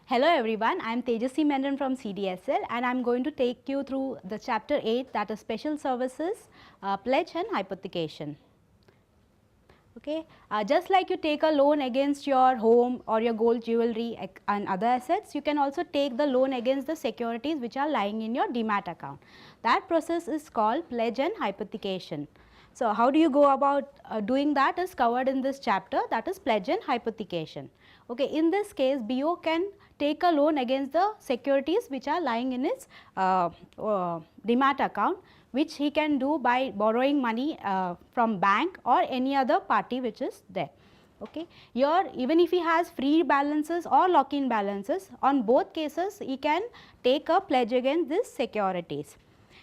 Hello everyone, I am Tejasvi Menon from CDSL and I am going to take you through the chapter 8, that is special services, pledge and hypothecation. Okay. Just like you take a loan against your home or your gold jewelry and other assets, you can also take the loan against the securities which are lying in your demat account. That process is called pledge and hypothecation. So, how do you go about doing that is covered in this chapter, that is pledge and hypothecation. Okay. In this case, BO can take a loan against the securities which are lying in its demat account, which he can do by borrowing money from bank or any other party which is there. Okay. Here even if he has free balances or lock-in balances, on both cases he can take a pledge against these securities.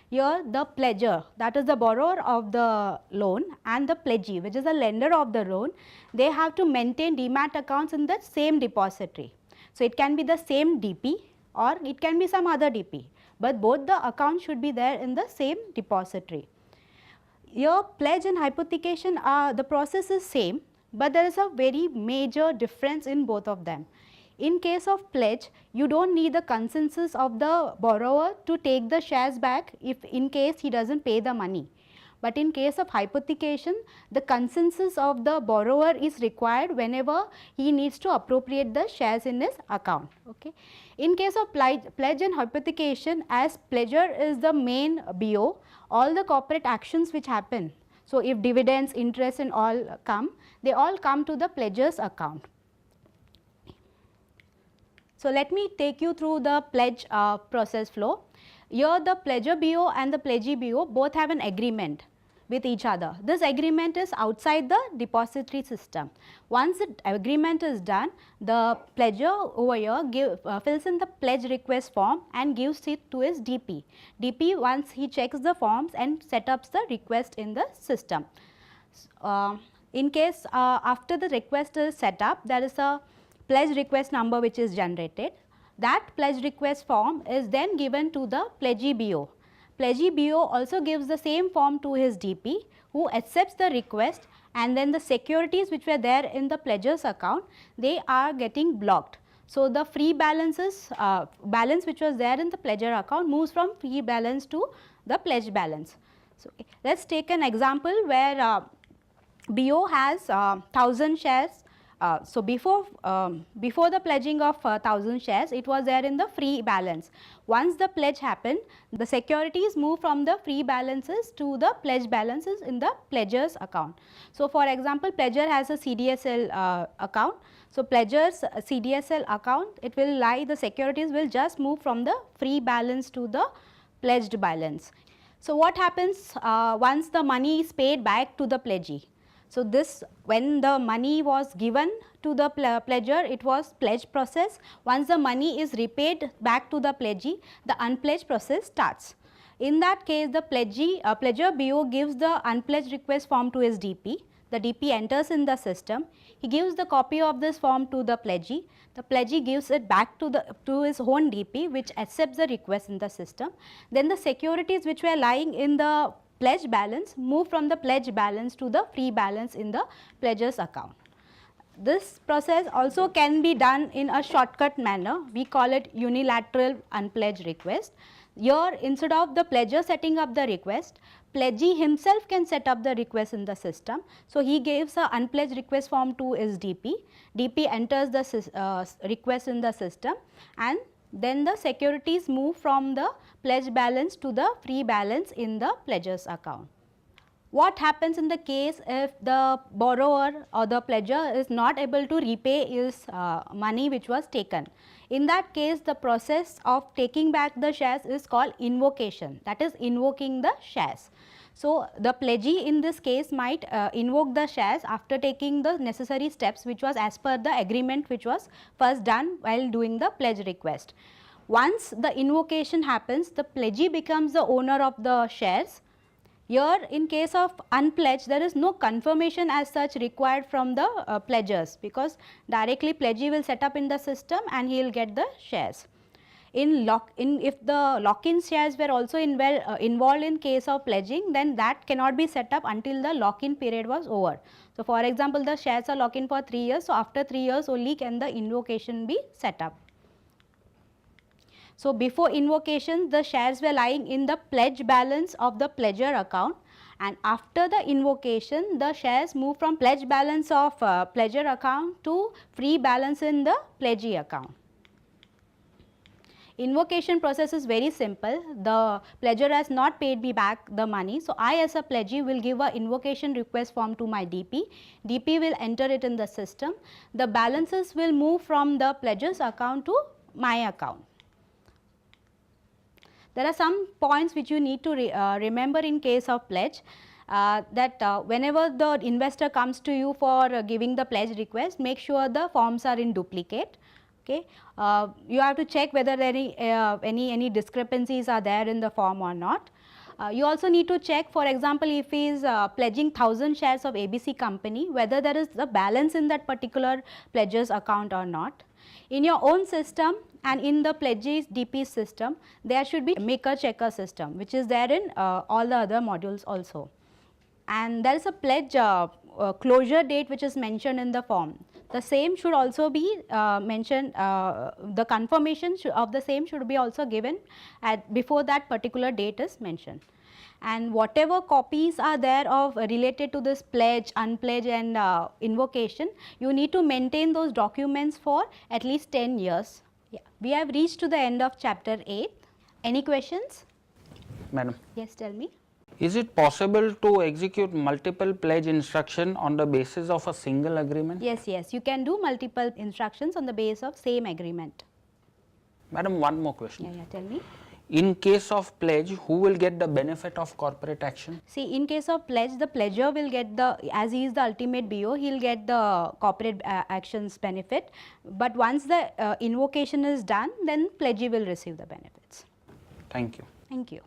Here the pledger, that is the borrower of the loan, and the pledgee, which is the lender of the loan, they have to maintain demat accounts in the same depository. So, it can be the same DP or it can be some other DP, but both the accounts should be there in the same depository. Here pledge and hypothecation the process is same, but there is a very major difference in both of them. In case of pledge, you do not need the consensus of the borrower to take the shares back if in case he does not pay the money. But in case of hypothecation, the consensus of the borrower is required whenever he needs to appropriate the shares in his account. Okay. In case of pledge and hypothecation, as pledger is the main BO, all the corporate actions which happen, so if dividends, interest and all come, they all come to the pledger's account. So, let me take you through the pledge process flow. Here the pledger BO and the pledgee BO both have an agreement with each other. This agreement is outside the depository system. Once the agreement is done, the pledger over here fills in the pledge request form and gives it to his DP. DP, once he checks the forms and set up the request in the system. In case after the request is set up, there is a pledge request number which is generated. That pledge request form is then given to the pledgee BO. Pledgee BO also gives the same form to his DP, who accepts the request, and then the securities which were there in the pledger's account, they are getting blocked. So, the free balances balance which was there in the pledger account moves from free balance to the pledge balance. So, let us take an example where BO has 1000 shares. So, before the pledging of 1000 shares, it was there in the free balance. Once the pledge happened, the securities move from the free balances to the pledge balances in the pledger's account. So, for example, pledger has a CDSL account. So, pledger's CDSL account, it will lie, the securities will just move from the free balance to the pledged balance. So, what happens once the money is paid back to the pledgee? So, this when the money was given to the pledger, it was pledge process. Once the money is repaid back to the pledgee, the unpledged process starts. In that case, the pledger BO gives the unpledged request form to his DP. The DP enters in the system. He gives the copy of this form to the pledgee. The pledgee gives it back to his own DP, which accepts the request in the system. Then the securities which were lying in the pledge balance move from the pledge balance to the free balance in the pledger's account. This process also can be done in a shortcut manner. We call it unilateral unpledged request. Here, instead of the pledger setting up the request, pledgee himself can set up the request in the system. So, he gives a unpledged request form to his DP. DP enters the request in the system, and then the securities move from the pledge balance to the free balance in the pledger's account. What happens in the case if the borrower or the pledger is not able to repay his money which was taken? In that case, the process of taking back the shares is called invocation, that is invoking the shares. So, the pledgee in this case might invoke the shares after taking the necessary steps which was as per the agreement which was first done while doing the pledge request. Once the invocation happens, the pledgee becomes the owner of the shares. Here in case of unpledged, there is no confirmation as such required from the pledgers, because directly pledgee will set up in the system and he will get the shares. If the lock-in shares were also involved in case of pledging, then that cannot be set up until the lock-in period was over. So, for example, the shares are lock-in for 3 years. So, after 3 years only can the invocation be set up. So, before invocation the shares were lying in the pledge balance of the pledger account, and after the invocation the shares move from pledge balance of pledger account to free balance in the pledgee account. Invocation process is very simple. The pledger has not paid me back the money. So, I as a pledgee will give a invocation request form to my DP. DP will enter it in the system. The balances will move from the pledger's account to my account. There are some points which you need to remember in case of pledge. That whenever the investor comes to you for giving the pledge request, make sure the forms are in duplicate. Okay, you have to check whether any discrepancies are there in the form or not. You also need to check, for example, if he is pledging 1000 shares of ABC company, whether there is the balance in that particular pledger's account or not. In your own system and in the pledgee's DP system, there should be maker checker system, which is there in all the other modules also. And there is a pledge closure date which is mentioned in the form. The same should also be mentioned, the confirmation of the same should be also given at before that particular date is mentioned. And whatever copies are there of related to this pledge, unpledge and invocation, you need to maintain those documents for at least 10 years. Yeah. We have reached to the end of chapter 8. Any questions? Madam. Yes, tell me. Is it possible to execute multiple pledge instruction on the basis of a single agreement? Yes, yes, you can do multiple instructions on the basis of same agreement. Madam, one more question. Yeah, tell me. In case of pledge, who will get the benefit of corporate action? See, in case of pledge, the pledger will get the, as he is the ultimate BO, he will get the corporate actions benefit. But once the invocation is done, then pledgee will receive the benefits. Thank you. Thank you.